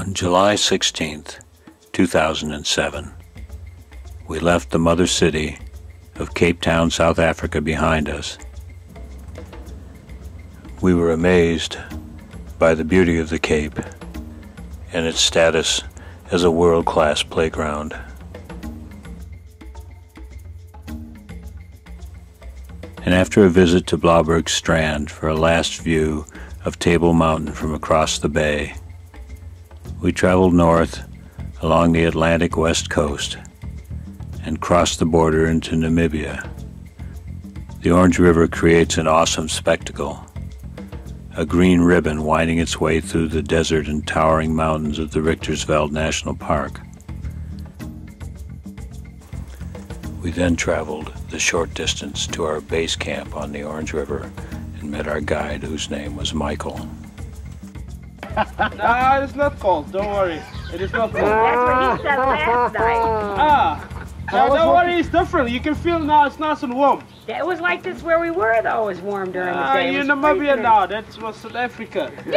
On July 16th, 2007, we left the mother city of Cape Town, South Africa behind us. We were amazed by the beauty of the Cape and its status as a world-class playground. And after a visit to Blauberg Strand for a last view of Table Mountain from across the bay, we traveled north along the Atlantic west coast and crossed the border into Namibia. The Orange River creates an awesome spectacle, a green ribbon winding its way through the desert and towering mountains of the Richtersveld National Park. We then traveled the short distance to our base camp on the Orange River and met our guide, whose name was Michael. No, it's not cold, don't worry. It is not cold. That's what he said last night. No, don't worry, it's different. You can feel now it's nice and warm. It was like this where we were, though. It was warm during the day. You're in Namibia now. That was South Africa. You're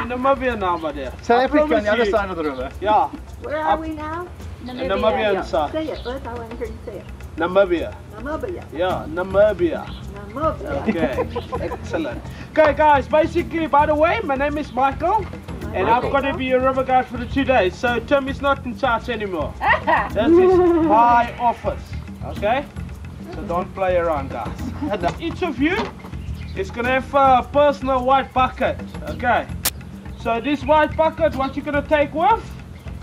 in Namibia now, my dear. South Africa on the other side of the river. Yeah. Where are we now? Namibia. Namibian side. Say it, first I want to hear you say it. Namibia. Namibia. Yeah, Namibia. Namibia. Okay, excellent. Okay, guys, basically, by the way, my name is Michael. And I'm going to be your river guide for the 2 days. So Tim is not in charge anymore. This is my office. Okay? So don't play around, guys. Each of you is going to have a personal white bucket. Okay? So this white bucket, what you're going to take with,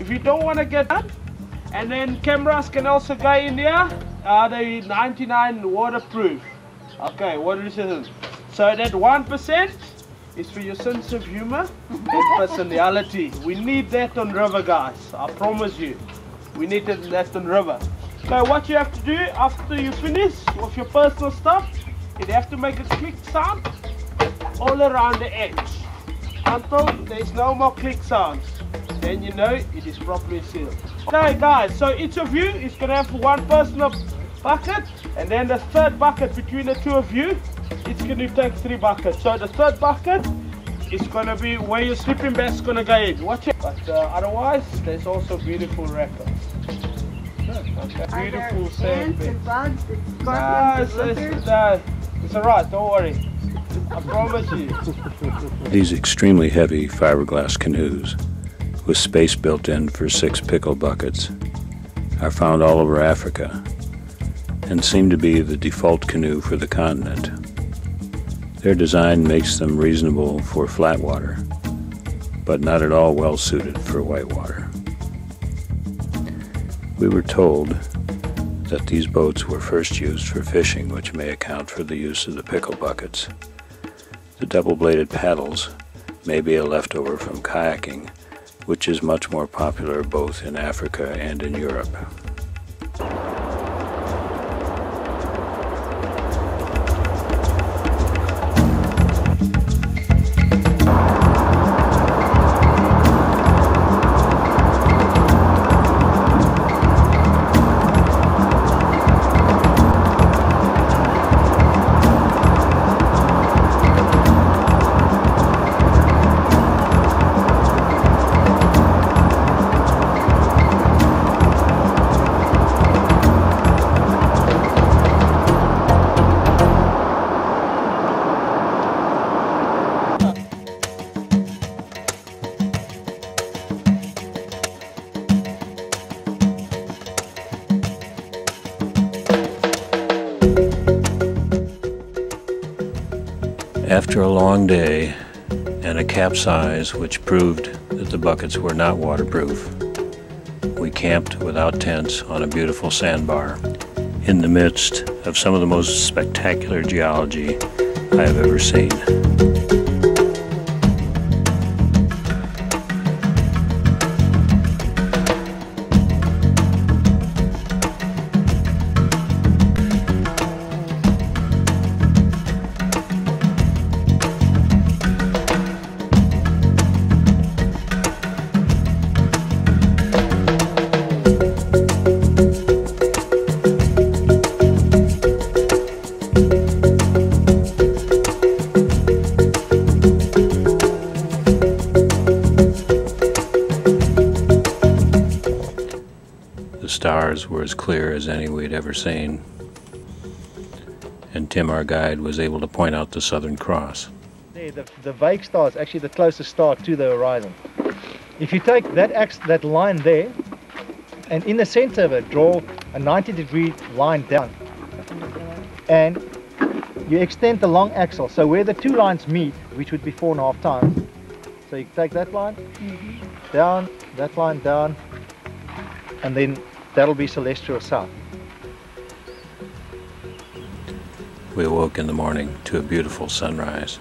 if you don't want to get done, and then cameras can also go in there. They're 99 waterproof. Okay, what is it? So that 1% is for your sense of humor and personality. We need that on river, guys. I promise you. We need that on river. So what you have to do after you finish with your personal stuff, you have to make a click sound all around the edge until there's no more click sounds. Then you know it is properly sealed. Okay, guys, so each of you is going to have one personal bucket, and then the third bucket between the two of you, it's going to take 3 buckets. So the third bucket is going to be where your sleeping bag's going to go in. Watch it. But otherwise, there's also beautiful records. Okay. Beautiful sand beds. Bugs, scorpions, it's alright, don't worry. I promise you. These extremely heavy fiberglass canoes, with space built in for 6 pickle buckets, are found all over Africa and seem to be the default canoe for the continent. Their design makes them reasonable for flat water, but not at all well suited for whitewater. We were told that these boats were first used for fishing, which may account for the use of the pickle buckets. The double-bladed paddles may be a leftover from kayaking, which is much more popular both in Africa and in Europe. After a long day and a capsize which proved that the buckets were not waterproof, we camped without tents on a beautiful sandbar in the midst of some of the most spectacular geology I have ever seen. were as clear as any we'd ever seen, and Tim, our guide, was able to point out the Southern Cross. There, the Wake star is actually the closest star to the horizon. If you take that line there, and in the center of it, draw a 90-degree line down, and you extend the long axle, so where the two lines meet, which would be 4.5 times, so you take that line, down, that line down, and then that'll be celestial south. We awoke in the morning to a beautiful sunrise.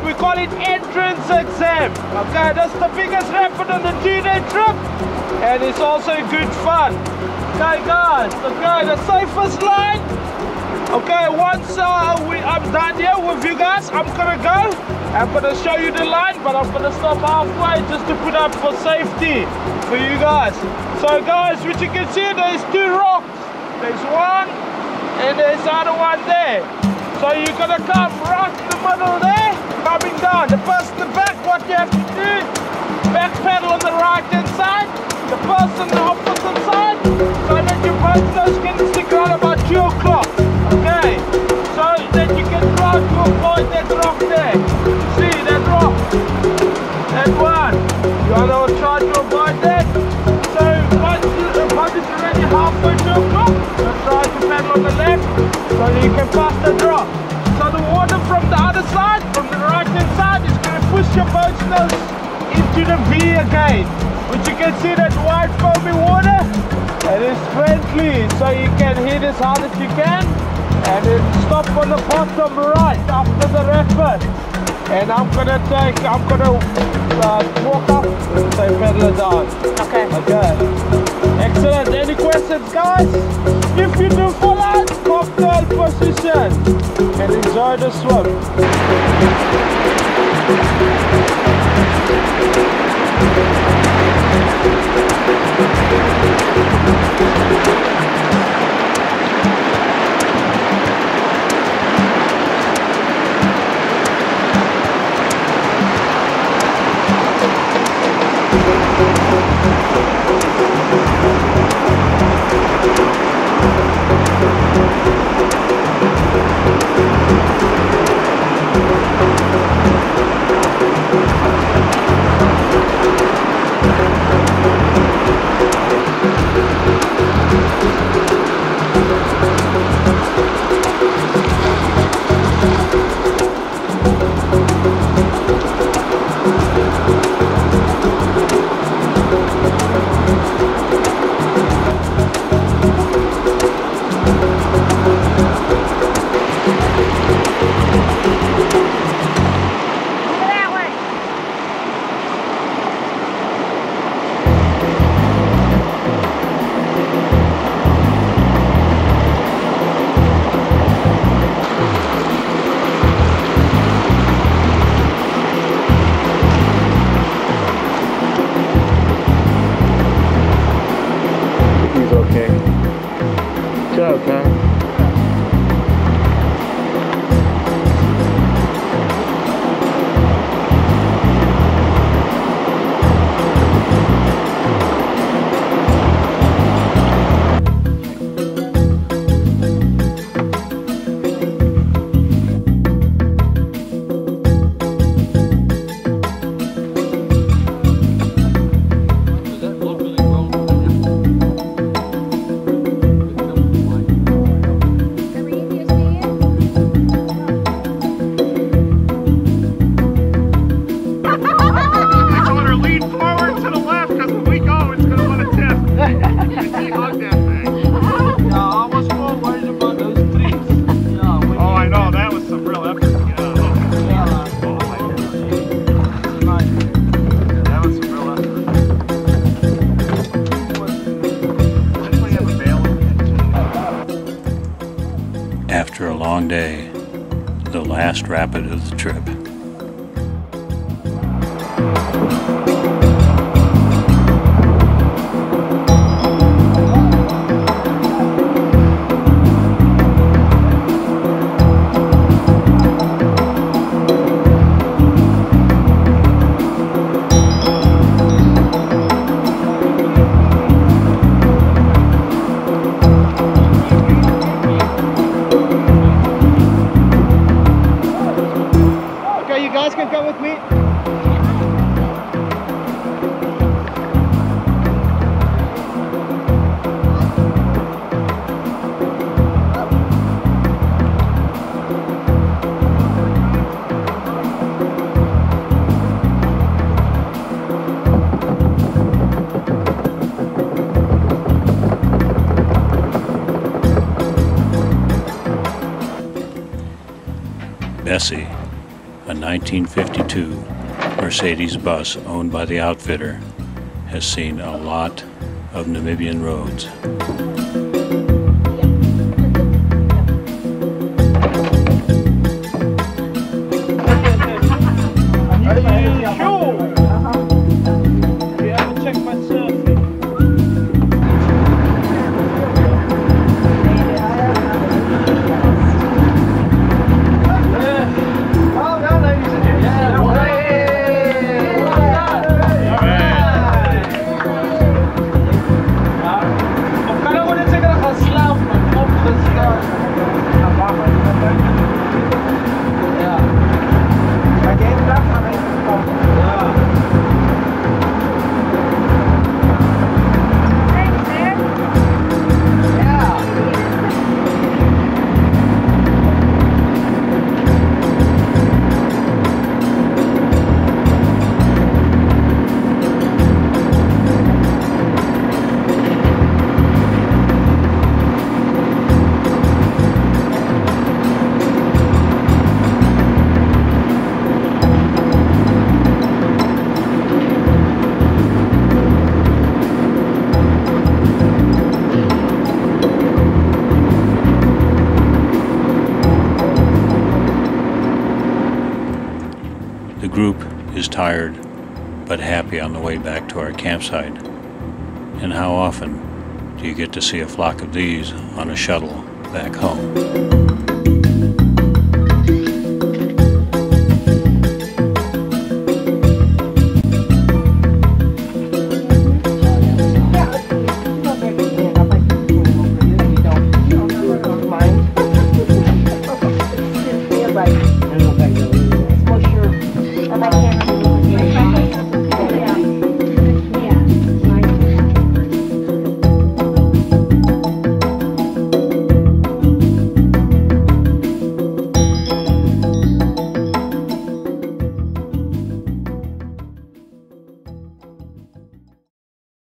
We call it entrance exam. Okay, that's the biggest rapid on the 2-day trip, and it's also good fun. Okay, guys. Okay, the safest line. Okay, once I'm done here with you guys, I'm gonna go. I'm gonna show you the line, but I'm gonna stop halfway just to put up for safety for you guys. So, guys, which you can see, there's 2 rocks. There's one, and there's the other one there. So you're gonna come right in the middle there, coming down. The person in the back, what you have to do, back pedal on the right hand side, the person on the opposite side, so that your both nose can stick out about 2 o'clock. Okay, so that you can try to avoid that rock there. See that rock? That one. You wanna try to avoid that? So once it's already halfway 2 o'clock, you try to pedal on the left, so you can pass the drop. So the water from the other side, from the right hand side, is going to push your boat's nose into the V again. Which you can see that white foamy water, and it's friendly, so you can hit as hard as you can, and then stop on the bottom right after the rapid. And I'm gonna walk up and say pedal it down. Okay. Okay. Excellent. Any questions, guys? If you do fall out, cocktail position and enjoy the swim. After a long day, the last rapid of the trip. Can come with me. Bessie, a 1952 Mercedes bus owned by the outfitter, has seen a lot of Namibian roads. group is tired but happy on the way back to our campsite. And how often do you get to see a flock of these on a shuttle back home?